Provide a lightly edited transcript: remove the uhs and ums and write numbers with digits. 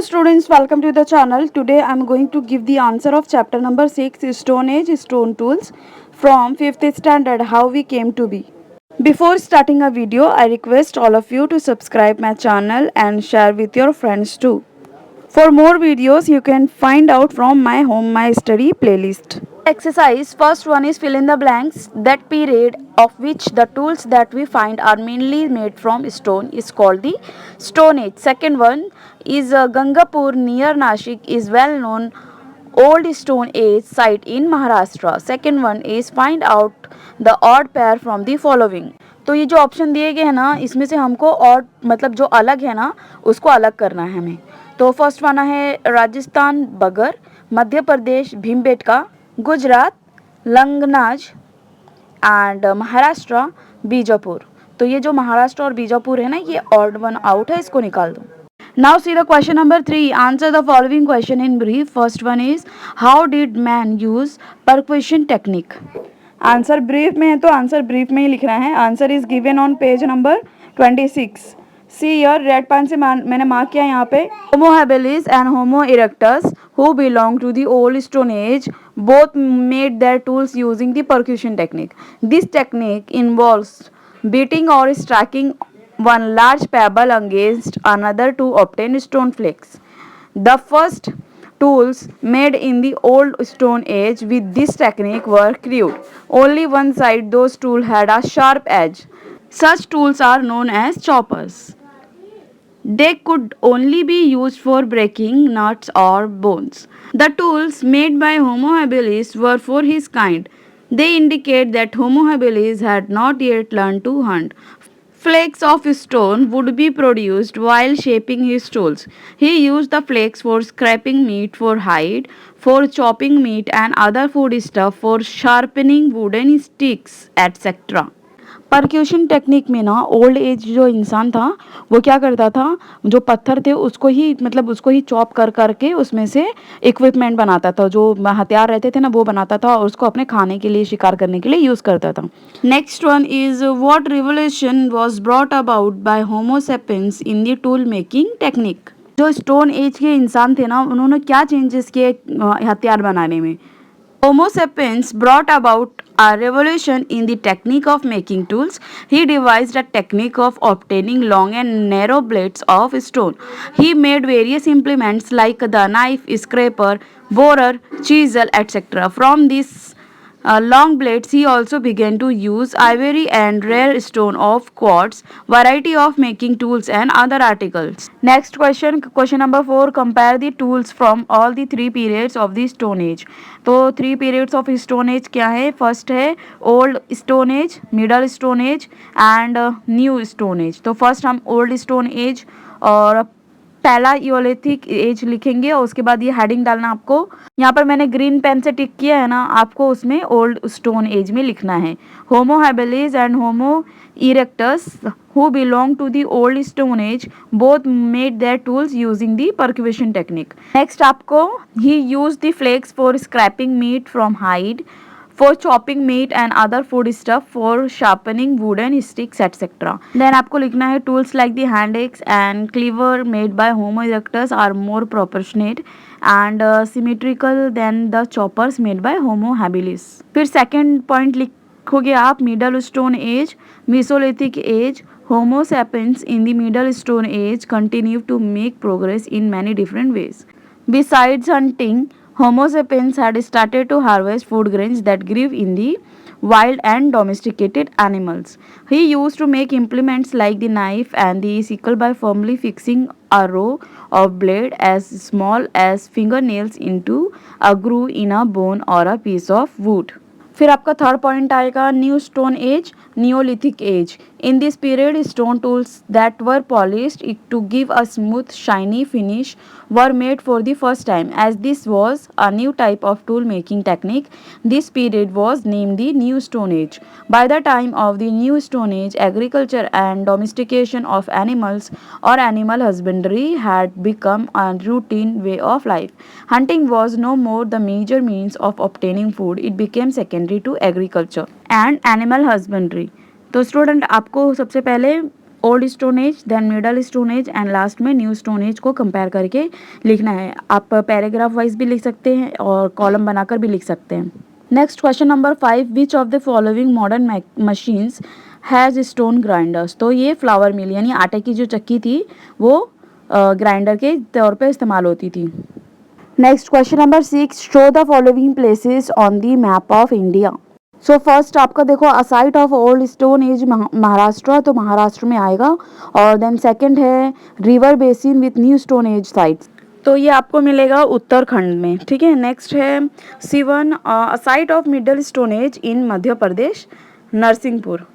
students, welcome to the channel. Today I am going to give the answer of chapter number 6, Stone Age Stone Tools, from 5th standard, How We Came to Be. Before starting a video, I request all of you to subscribe my channel and share with your friends too. For more videos, you can find out from my home my study playlist. Exercise first one is fill in the blanks. That period of which the tools that we find are mainly made from stone is called the Stone Age. Second one is Gangapur near Nashik is well known old Stone Age site in Maharashtra. Second one is find out the odd pair from the following. तो ये जो option दिए गए हैं ना, इसमें से हमको और मतलब जो अलग है ना उसको अलग करना है हमें. तो फर्स्ट वाला है राजस्थान बगर, मध्य प्रदेश भीमबेटका, गुजरात लंगनाज एंड महाराष्ट्र बीजापुर. तो ये जो महाराष्ट्र और बीजापुर है ना, ये ऑड वन आउट है, इसको निकाल दो. Now see the question number 3. Answer the following question in brief. First one is how did man use percussion technique? Answer brief में है तो आंसर ब्रीफ में ही लिखना है. Answer is given on page number 26. See here red pen से मैंने mark किया यहाँ पे. Homo habilis and homo erectus who belong to the old stone age both made their tools using the percussion technique. This technique involves beating or striking one large pebble against another to obtain stone flakes. The first tools made in the old stone age with this technique were crude. Only one side those tools had a sharp edge. Such tools are known as choppers. They could only be used for breaking nuts or bones. The tools made by Homo habilis were for his kind. They indicate that Homo habilis had not yet learned to hunt. Flakes of stone would be produced while shaping his tools. He used the flakes for scraping meat for hide, for chopping meat and other food stuff, for sharpening wooden sticks, etc. Percussion technique में ना old age जो इंसान था वो क्या करता था, जो पत्थर थे उसको ही मतलब उसको ही चॉप कर करके उसमें से इक्विपमेंट बनाता था, जो हथियार रहते थे ना वो बनाता था और उसको अपने खाने के लिए शिकार करने के लिए यूज़ करता था. Next one is what revolution was brought about by homo sapiens in the tool making technique. जो स्टोन एज के इंसान थे ना उन्होंने क्या चेंजेस किए हथियार बनाने में. Homo sapiens brought about a revolution in the technique of making tools. He devised a technique of obtaining long and narrow blades of stone. He made various implements like the knife, scraper, borer, chisel, etc. From these long blades, he also began to use ivory and rare stone of quartz, variety of making tools and other articles. Next question number 4. Compare the tools from all the three periods of the Stone Age. तो three periods of stone age क्या है. First है old stone as, middle stone age and new stone as. तो first हम old stone as और पहला यूलिथिक as लिखेंगे और उसके बाद ये हेडिंग डालना आपको. यहाँ पर मैंने ग्रीन पेन से टिक किया है ना, आपको उसमें ओल्ड स्टोन एज में लिखना है. Homo habilis and homo erectus who belong to the old stone age both made their tools using the percussion technique. Next आपको he used the flakes for scraping meat from hide, for chopping meat and other food stuff, for sharpening wooden sticks etc. Then आपको लिखना है tools like the hand axe and cleaver made by Homo erectus are more proportionate and symmetrical than the choppers made by Homo habilis. फिर second point लिखोगे आप middle stone age, mesolithic age. Homo sapiens in the Middle Stone Age continued to make progress in many different ways. Besides hunting, Homo sapiens had started to harvest food grains that grew in the wild and domesticated animals. He used to make implements like the knife and the sickle by firmly fixing a row of blades as small as fingernails into a groove in a bone or a piece of wood. फिर आपका third point आएगा new stone age, neolithic age. In this period stone tools that were polished to give a smooth shiny finish were made for the first time. As this was a new type of tool making technique, this period was named the New Stone Age. By the time of the New Stone Age, agriculture and domestication of animals or animal husbandry had become a routine way of life. Hunting was no more the major means of obtaining food, it became secondary to agriculture and animal husbandry. तो student आपको सबसे पहले old stone age, then middle stone age and last में new stone age को compare करके लिखना है। आप पैराग्राफ वाइज भी लिख सकते हैं और कॉलम बनाकर भी लिख सकते हैं। Next question number 5, which of the following modern machines has stone grinders. तो ये फ्लावर मिल यानी आटे की जो चक्की थी वो ग्राइंडर के तौर पे इस्तेमाल होती थी। Next question number 6, show the following places on the map of India. So first आपका देखो a site of old stone age Maharashtra, तो महाराष्ट्र में आएगा। और देन सेकंड है river basin with new stone age sites, तो ये आपको मिलेगा उत्तराखंड में, ठीक है। नेक्स्ट है Siwan, a site of middle stone age in Madhya Pradesh, Narsinghpur.